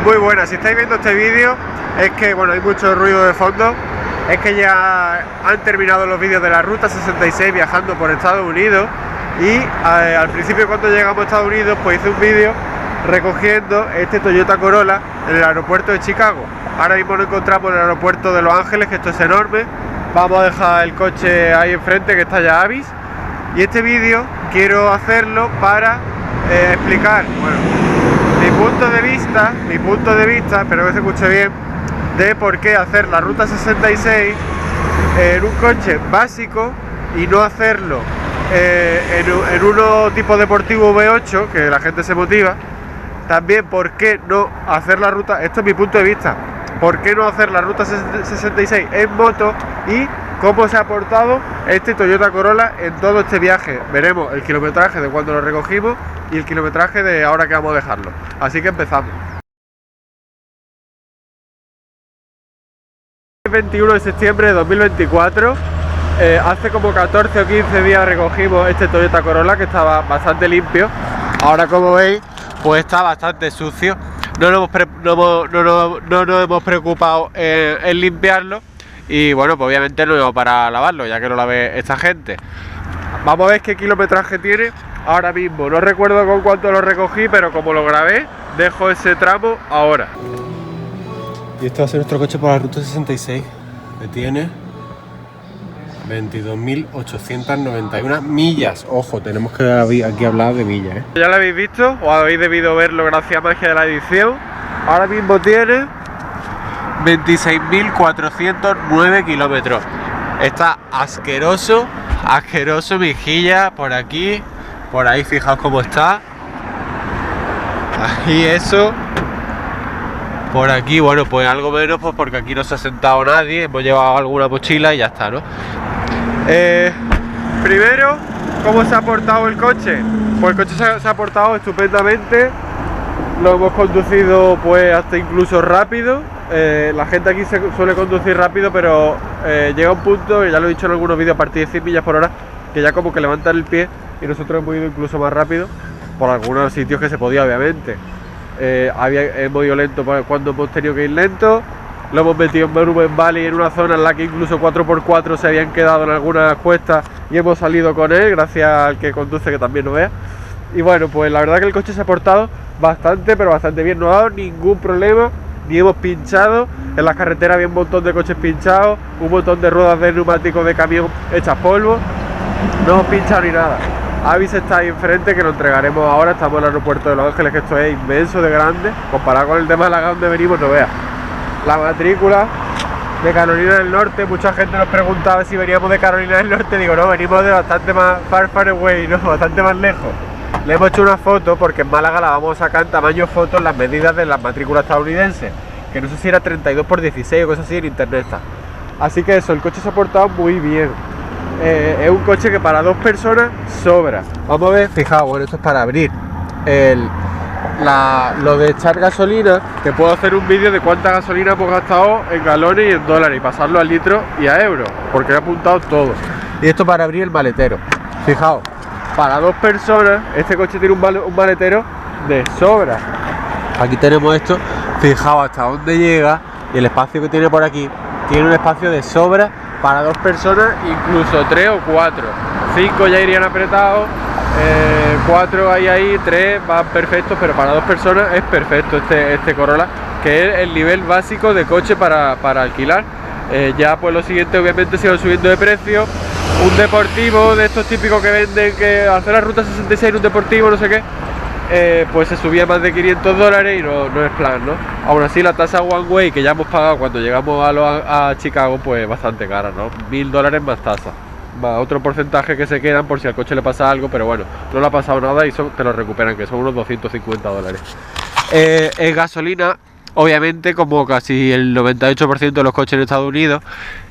Muy buenas, si estáis viendo este vídeo es que, bueno, hay mucho ruido de fondo. Es que ya han terminado los vídeos de la Ruta 66 viajando por Estados Unidos. Y al principio, cuando llegamos a Estados Unidos, pues hice un vídeo recogiendo este Toyota Corolla en el aeropuerto de Chicago. Ahora mismo nos encontramos en el aeropuerto de Los Ángeles, que esto es enorme. Vamos a dejar el coche ahí enfrente, que está ya Avis. Y este vídeo quiero hacerlo para explicar, bueno, mi punto de vista, espero que se escuche bien, de por qué hacer la Ruta 66 en un coche básico y no hacerlo en uno tipo deportivo V8, que la gente se motiva. También por qué no hacer la ruta, esto es mi punto de vista, por qué no hacer la Ruta 66 en moto y cómo se ha portado este Toyota Corolla en todo este viaje. Veremos el kilometraje de cuando lo recogimos y el kilometraje de ahora que vamos a dejarlo. Así que empezamos. El 21 de septiembre de 2024, hace como 14 o 15 días recogimos este Toyota Corolla, que estaba bastante limpio. Ahora, como veis, pues está bastante sucio. No nos hemos preocupado en limpiarlo. Y bueno, pues obviamente no íbamos para lavarlo, ya que lo lave esta gente. Vamos a ver qué kilometraje tiene ahora mismo. No recuerdo con cuánto lo recogí, pero como lo grabé, dejo ese tramo ahora. Y este va a ser nuestro coche para la Ruta 66, que tiene 22.891 millas. Ojo, tenemos que aquí hablar de millas, ¿eh? Ya lo habéis visto, o habéis debido verlo gracias a magia de la edición. Ahora mismo tiene 26.409 kilómetros. Está asqueroso, mejilla, por aquí, por ahí, fijaos cómo está. Ahí eso. Por aquí, bueno, pues algo menos, pues porque aquí no se ha sentado nadie, hemos llevado alguna mochila y ya está, ¿no? Primero, ¿cómo se ha portado el coche? Pues el coche se ha portado estupendamente. Lo hemos conducido pues hasta incluso rápido. La gente aquí se suele conducir rápido, pero llega un punto, y ya lo he dicho en algunos vídeos, a partir de 100 millas por hora, que ya como que levantan el pie, y nosotros hemos ido incluso más rápido por algunos sitios que se podía, obviamente. Hemos ido lento cuando hemos tenido que ir lento. Lo hemos metido en Monument Valley, en una zona en la que incluso 4x4 se habían quedado en algunas cuestas, y hemos salido con él, gracias al que conduce, que también lo vea. Y bueno, pues la verdad que el coche se ha portado bastante, pero bastante bien. No ha dado ningún problema, ni hemos pinchado. En las carreteras había un montón de coches pinchados, un montón de ruedas de neumáticos de camión hechas polvo. No hemos pinchado ni nada. Avis está ahí enfrente, que lo entregaremos ahora. Estamos en el aeropuerto de Los Ángeles, que esto es inmenso de grande, comparado con el de Málaga, donde venimos, no veas. La matrícula de Carolina del Norte, mucha gente nos preguntaba si veníamos de Carolina del Norte. Digo, no, venimos de bastante más far away, no, bastante más lejos. Le hemos hecho una foto porque en Málaga la vamos a sacar en tamaño foto, en las medidas de las matrículas estadounidenses, que no sé si era 32x16 o cosas así, en internet está. Así que eso, el coche se ha portado muy bien. Es un coche que para dos personas sobra. Vamos a ver, fijaos, bueno, esto es para abrir lo de echar gasolina, que puedo hacer un vídeo de cuánta gasolina hemos gastado en galones y en dólares, y pasarlo a litros y a euros, porque he apuntado todo. Y esto para abrir el maletero. Fijaos, para dos personas este coche tiene un maletero de sobra. Aquí tenemos esto, fijaos hasta dónde llega, y el espacio que tiene por aquí, tiene un espacio de sobra para dos personas, incluso 3 o 4. 5 ya irían apretados, 4 hay ahí, 3 van perfectos, pero para dos personas es perfecto este Corolla, que es el nivel básico de coche para alquilar. Ya pues lo siguiente obviamente se va subiendo de precio. Un deportivo de estos típicos que venden, que hacer la Ruta 66 en un deportivo, no sé qué, pues se subía más de $500 y no es plan, ¿no? Aún así la tasa One Way, que ya hemos pagado cuando llegamos a Chicago, pues bastante cara, ¿no? $1.000 más tasa, más otro porcentaje que se quedan por si al coche le pasa algo, pero bueno, no le ha pasado nada y te lo recuperan, que son unos $250. En gasolina, obviamente, como casi el 98% de los coches en Estados Unidos,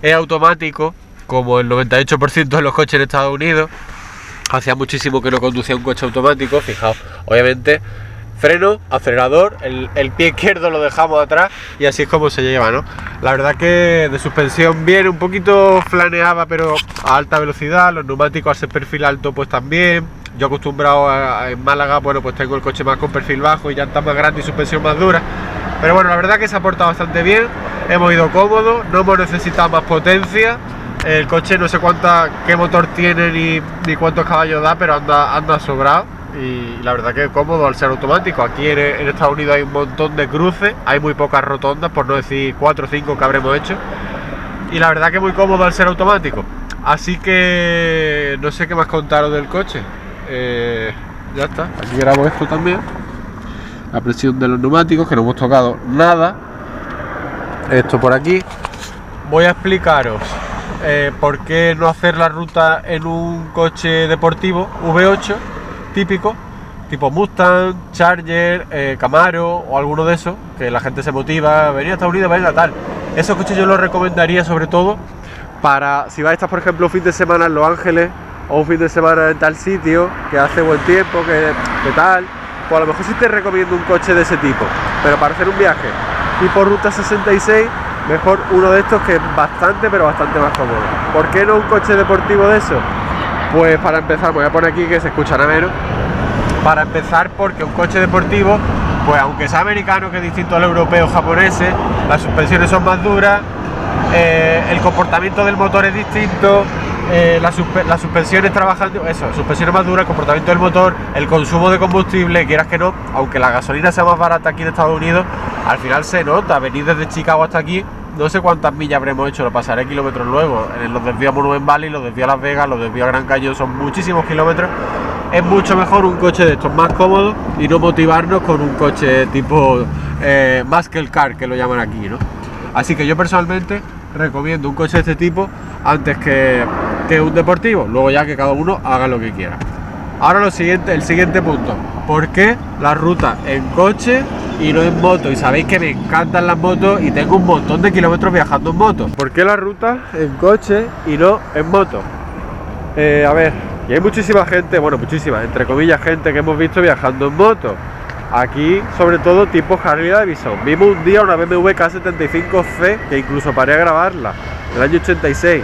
es automático, como el 98% de los coches en Estados Unidos. Hacía muchísimo que no conducía un coche automático. Fijaos, obviamente, freno, acelerador, el pie izquierdo lo dejamos atrás, y así es como se lleva, ¿no? La verdad que de suspensión bien, un poquito flaneada, pero a alta velocidad. Los neumáticos a ese perfil alto pues también. Yo acostumbrado en Málaga, bueno, pues tengo el coche más con perfil bajo y llantas más grandes y suspensión más dura. Pero bueno, la verdad que se ha portado bastante bien, hemos ido cómodos, no hemos necesitado más potencia. El coche no sé qué motor tiene ni cuántos caballos da, pero anda sobrado. Y la verdad que cómodo al ser automático. Aquí en Estados Unidos hay un montón de cruces, hay muy pocas rotondas, por no decir 4 o 5 que habremos hecho. Y la verdad que muy cómodo al ser automático. Así que no sé qué más contaros del coche. Ya está, aquí grabo esto también. La presión de los neumáticos, que no hemos tocado nada. Esto por aquí. Voy a explicaros por qué no hacer la ruta en un coche deportivo V8 típico, tipo Mustang, Charger, Camaro o alguno de esos, que la gente se motiva, venir a Estados Unidos, venga tal. Esos coches yo los recomendaría sobre todo para si vais a estar, por ejemplo, un fin de semana en Los Ángeles o un fin de semana en tal sitio que hace buen tiempo, que tal, pues a lo mejor sí te recomiendo un coche de ese tipo, pero para hacer un viaje tipo Ruta 66, mejor uno de estos que es bastante, pero bastante más cómodo. ¿Por qué no un coche deportivo de eso? Pues para empezar, voy a poner aquí que se escuchará menos. Para empezar, porque un coche deportivo, pues aunque sea americano, que es distinto al europeo o japoneses, las suspensiones son más duras, el comportamiento del motor es distinto, las suspensiones trabajando, eso, suspensiones más duras, el comportamiento del motor, el consumo de combustible, quieras que no, aunque la gasolina sea más barata aquí en Estados Unidos, al final se nota. Venir desde Chicago hasta aquí, no sé cuántas millas habremos hecho, lo pasaré kilómetros luego. En los desvíos a Monument Valley, los desvíos a Las Vegas, los desvíos a Gran Cañón son muchísimos kilómetros. Es mucho mejor un coche de estos más cómodos y no motivarnos con un coche tipo muscle car, que lo llaman aquí, ¿no? Así que yo personalmente recomiendo un coche de este tipo antes que un deportivo. Luego ya que cada uno haga lo que quiera. Ahora el siguiente punto. ¿Por qué la ruta en coche y no en moto? Y sabéis que me encantan las motos y tengo un montón de kilómetros viajando en moto. ¿Por qué la ruta en coche y no en moto? A ver, y hay muchísima gente, bueno, muchísima, entre comillas, gente que hemos visto viajando en moto. Aquí, sobre todo, tipo Harley Davidson. Vimos un día una BMW K75C, que incluso paré a grabarla, del año 86.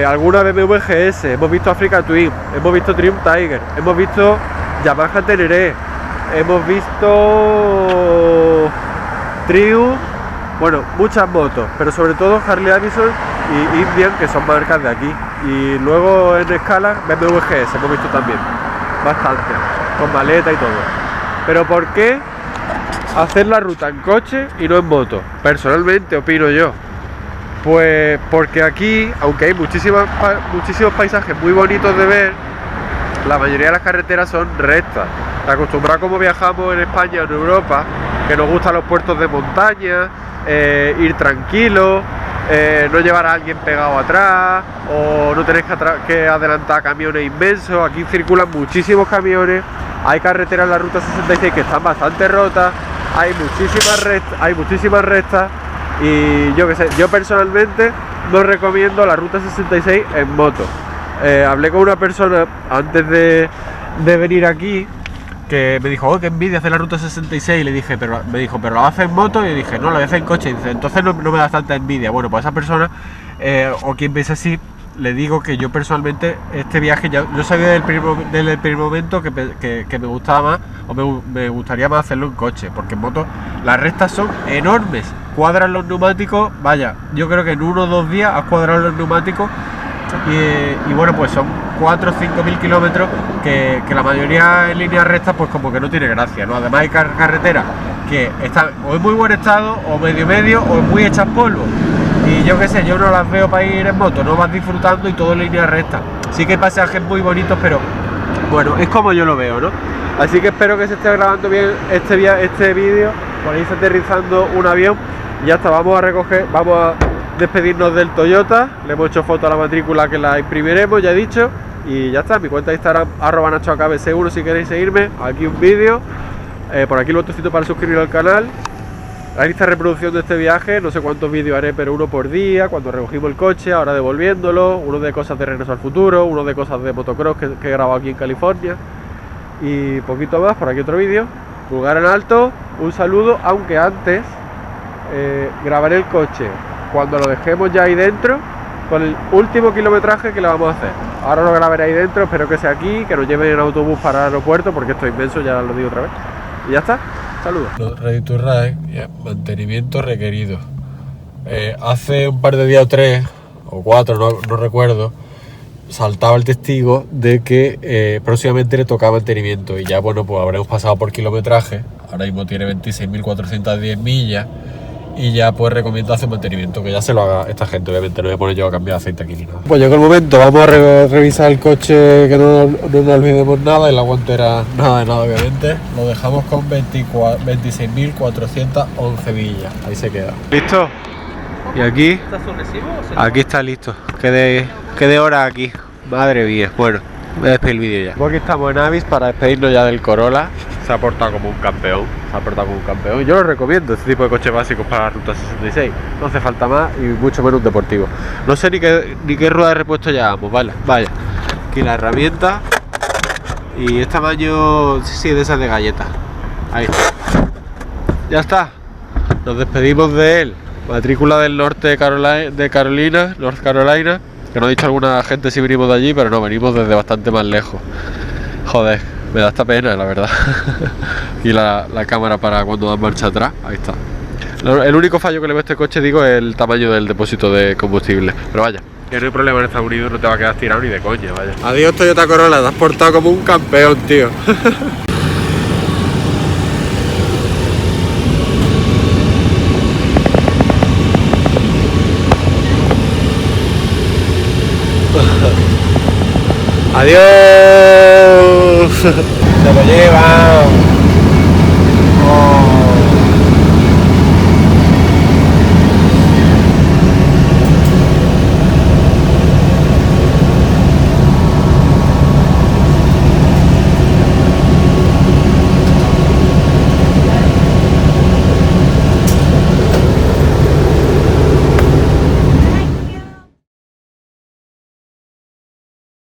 Alguna BMW GS, hemos visto Africa Twin, hemos visto Triumph Tiger, hemos visto Yamaha Teneré, hemos visto Triumph, bueno, muchas motos, pero sobre todo Harley Davidson y Indian, que son marcas de aquí. Y luego en escala BMW GS hemos visto también, bastante, con maleta y todo. Pero ¿por qué hacer la ruta en coche y no en moto? Personalmente opino yo. Pues porque aquí, aunque hay muchísimos paisajes muy bonitos de ver, la mayoría de las carreteras son rectas. Acostumbrados como viajamos en España o en Europa, que nos gustan los puertos de montaña, ir tranquilos, no llevar a alguien pegado atrás, o no tener que adelantar camiones inmensos. Aquí circulan muchísimos camiones, hay carreteras en la Ruta 66 que están bastante rotas, hay muchísimas rectas. Y yo qué sé, yo personalmente no recomiendo la Ruta 66 en moto. Hablé con una persona antes de venir aquí que me dijo, oh, qué envidia hacer la Ruta 66, y le dije, pero ¿lo haces en moto? Y dije, no, lo voy a hacer en coche. Y dice, entonces no me da tanta envidia. Bueno, pues a esa persona, o quien piense así, le digo que yo personalmente este viaje, yo sabía desde el primer momento que me gustaba más, o me gustaría más hacerlo en coche, porque en moto las rectas son enormes, cuadran los neumáticos, vaya, yo creo que en 1 o 2 días has cuadrado los neumáticos. Y bueno, pues son 4 o 5 mil kilómetros que la mayoría en líneas rectas pues como que no tiene gracia, ¿no? Además hay carreteras que están o en muy buen estado, o medio, o muy hechas polvo. Y yo qué sé, yo no las veo para ir en moto, no vas disfrutando y todo en líneas rectas. Sí que hay pasajes muy bonitos, pero bueno, es como yo lo veo, ¿no? Así que espero que se esté grabando bien este vídeo. Por ahí está aterrizando un avión. Y ya está, vamos a despedirnos del Toyota. Le hemos hecho foto a la matrícula, que la imprimiremos, ya he dicho. Y ya está, mi cuenta de Instagram @NachoAKB1 si queréis seguirme. Aquí un vídeo, por aquí el botoncito para suscribir al canal. La lista de reproducción de este viaje, no sé cuántos vídeos haré, pero uno por día, cuando recogimos el coche, ahora devolviéndolo, uno de cosas de Regreso al Futuro, uno de cosas de motocross que he grabado aquí en California, y poquito más. Por aquí otro vídeo, pulgar en alto, un saludo, aunque antes grabaré el coche cuando lo dejemos ya ahí dentro, con el último kilometraje que le vamos a hacer. Ahora lo grabaré ahí dentro, espero que sea aquí, que nos lleven en autobús para el aeropuerto, porque esto es inmenso, ya lo digo otra vez. Y ya está, saludos. Ready to ride, mantenimiento requerido. Hace un par de días o 3 o 4, no recuerdo, saltaba el testigo de que próximamente le tocaba mantenimiento y ya bueno, pues habremos pasado por kilometraje. Ahora mismo tiene 26.410 millas y ya pues recomiendo hacer mantenimiento, que ya se lo haga esta gente, obviamente no voy a poner yo a cambiar aceite aquí ni nada. Pues llegó el momento, vamos a revisar el coche, que no nos olvidemos nada, y la guantera nada de nada obviamente. Lo dejamos con 26.411 millas, ahí se queda. ¿Listo? Y aquí, ¿Está su recibo o se aquí está listo, qué de hora aquí, madre mía. Bueno, voy a despedir el vídeo ya. Pues aquí estamos en Avis para despedirnos ya del Corolla. Se ha portado como un campeón, Yo lo recomiendo, este tipo de coches básicos para la Ruta 66. No hace falta más y mucho menos un deportivo. No sé ni qué rueda de repuesto llevamos, vale, vaya. Aquí la herramienta y este tamaño, sí, de esas de galletas. Ahí está. Ya está, nos despedimos de él. Matrícula del norte de Carolina, North Carolina, que nos ha dicho alguna gente si venimos de allí, pero no, venimos desde bastante más lejos. Joder, me da esta pena, la verdad. Y la cámara para cuando da marcha atrás, ahí está. El único fallo que le veo a este coche, digo, es el tamaño del depósito de combustible. Pero vaya, que no hay problema en Estados Unidos, no te va a quedar tirado ni de coña, vaya. Adiós Toyota Corolla, te has portado como un campeón, tío. Adiós. Se lo llevan.